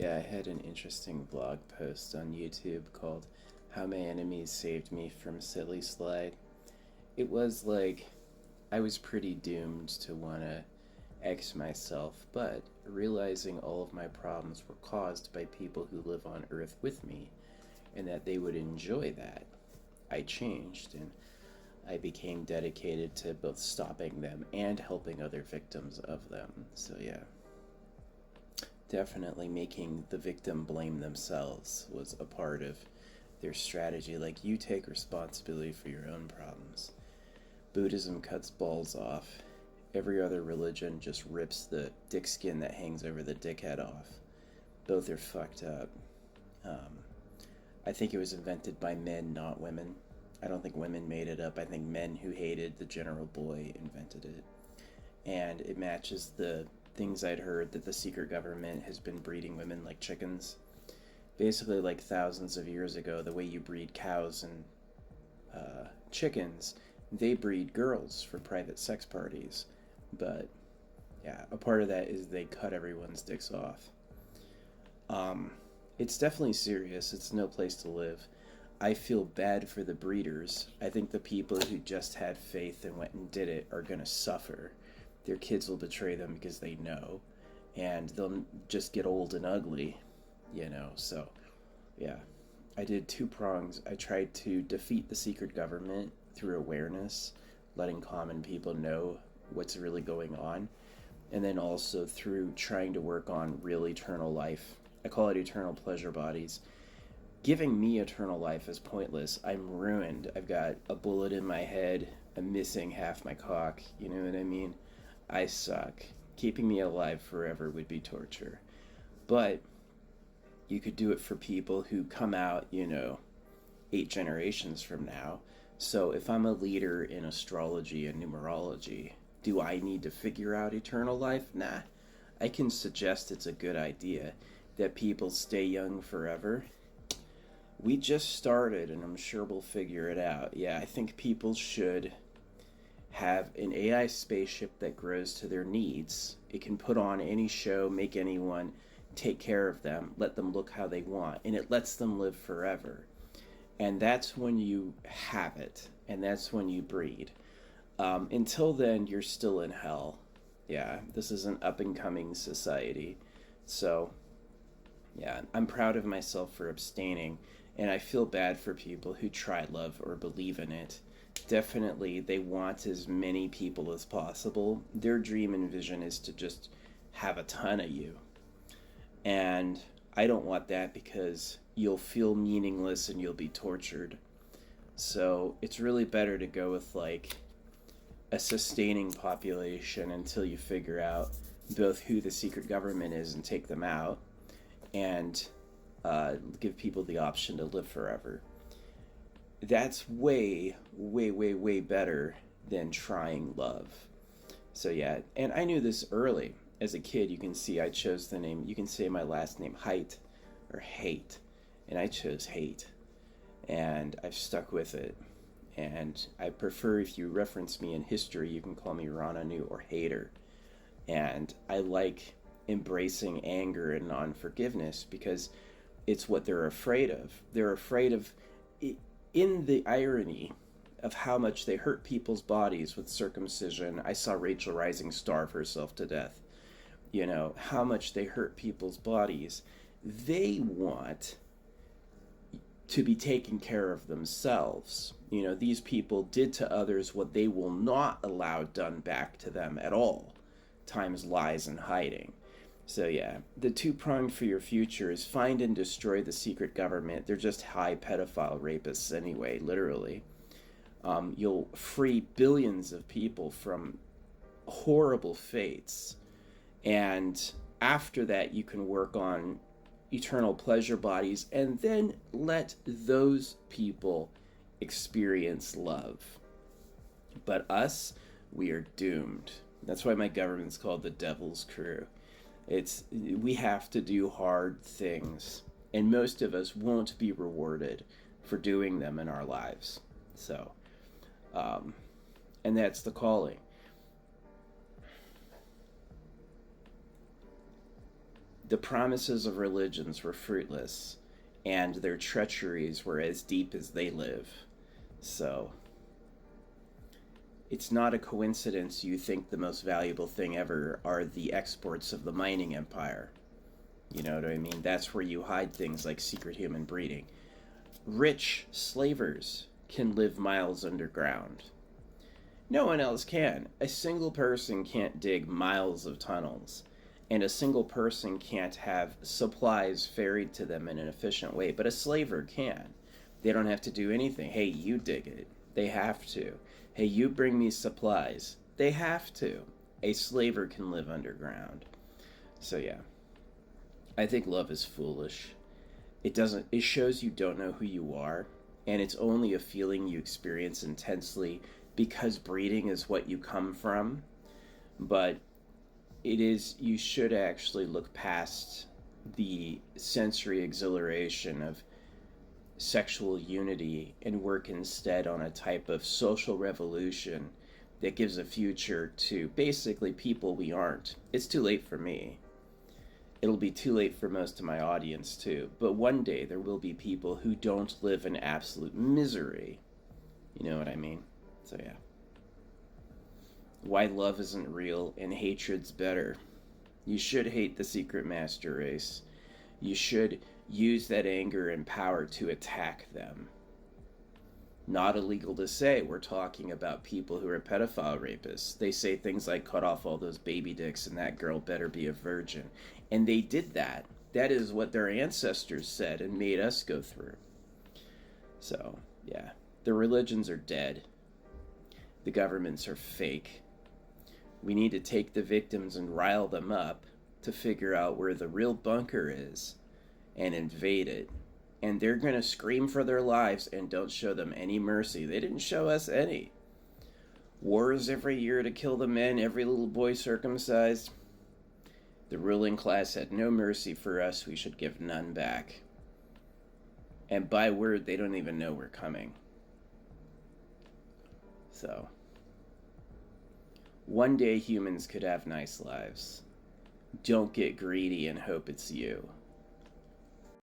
Yeah, I had an interesting blog post on YouTube called How My Enemies Saved Me from Silly Slide. It was like I was pretty doomed to want to X myself, but realizing all of my problems were caused by people who live on Earth with me and that they would enjoy that, I changed and I became dedicated to both stopping them and helping other victims of them. So, yeah, definitely making the victim blame themselves was a part of their strategy. Like, you take responsibility for your own problems. Buddhism cuts balls off. Every other religion just rips the dick skin that hangs over the dick head off. Both are fucked up. Um, I think it was invented by men, not women. I don't think women made it up. I think men who hated the general boy invented it. And it matches the things I'd heard that the secret government has been breeding women like chickens. Basically, like thousands of years ago, the way you breed cows and chickens, they breed girls for private sex parties. But yeah, a part of that is they cut everyone's dicks off. It's definitely serious. It's no place to live. I feel bad for the breeders. I think the people who just had faith and went and did it are going to suffer. Their kids will betray them because they know, and they'll just get old and ugly, So, yeah, I did two prongs. I tried to defeat the secret government through awareness, letting common people know what's really going on, and then also through trying to work on real eternal life. I call it eternal pleasure bodies. Giving me eternal life is pointless. I'm ruined. I've got a bullet in my head. I'm missing half my cock. You know what I mean? I suck. Keeping me alive forever would be torture. But you could do it for people who come out, 8 generations from now. So if I'm a leader in astrology and numerology, do I need to figure out eternal life? Nah. I can suggest it's a good idea that people stay young forever. We just started, and I'm sure we'll figure it out. Yeah, I think people should have an AI spaceship that grows to their needs. It can put on any show, make anyone, take care of them, let them look how they want, and it lets them live forever. And that's when you have it, and that's when you breed. Until then, you're still in hell. Yeah, this is an up-and-coming society. So, yeah, I'm proud of myself for abstaining, and I feel bad for people who try love or believe in it. Definitely, they want as many people as possible. Their dream and vision is to just have a ton of you. And I don't want that because you'll feel meaningless and you'll be tortured. So it's really better to go with like a sustaining population until you figure out both who the secret government is and take them out, and give people the option to live forever. That's way, way, way, way better than trying love. So yeah, and I knew this early. As a kid, you can see I chose the name, you can say my last name, Height or Hate, and I chose Hate. And I've stuck with it. And I prefer, if you reference me in history, you can call me Rananu or Hater. And I like embracing anger and non-forgiveness because it's what they're afraid of. They're afraid of, in the irony of how much they hurt people's bodies with circumcision. I saw Rachel Rising starve herself to death. How much they hurt people's bodies. They want to be taken care of themselves. These people did to others what they will not allow done back to them at all, times lies and hiding. So yeah, the two-pronged for your future is find and destroy the secret government. They're just high pedophile rapists anyway, literally. You'll free billions of people from horrible fates. And after that, you can work on eternal pleasure bodies and then let those people experience love. But us, we are doomed. That's why my government's called the Devil's Crew. We have to do hard things, and most of us won't be rewarded for doing them in our lives. So, and that's the calling. The promises of religions were fruitless, and their treacheries were as deep as they live. So, it's not a coincidence you think the most valuable thing ever are the exports of the mining empire. You know what I mean? That's where you hide things like secret human breeding. Rich slavers can live miles underground. No one else can. A single person can't dig miles of tunnels, and a single person can't have supplies ferried to them in an efficient way, but a slaver can. They don't have to do anything. Hey, you dig it. They have to. Hey, you bring me supplies. They have to. A slaver can live underground. So yeah, I think love is foolish. It shows you don't know who you are, and it's only a feeling you experience intensely because breeding is what you come from. But you should actually look past the sensory exhilaration of sexual unity and work instead on a type of social revolution that gives a future to basically people we aren't. It's too late for me. It'll be too late for most of my audience too, but one day there will be people who don't live in absolute misery. You know what I mean? So yeah. Why love isn't real and hatred's better. You should hate the secret master race. You should use that anger and power to attack them. Not illegal to say. We're talking about people who are pedophile rapists. They say things like, cut off all those baby dicks and that girl better be a virgin. And they did that. That is what their ancestors said and made us go through. So, yeah. The religions are dead. The governments are fake. We need to take the victims and rile them up to figure out where the real bunker is and invade it. And they're going to scream for their lives and don't show them any mercy. They didn't show us any. Wars every year to kill the men, every little boy circumcised. The ruling class had no mercy for us. We should give none back. And by word, they don't even know we're coming. So, one day humans could have nice lives. Don't get greedy and hope it's you.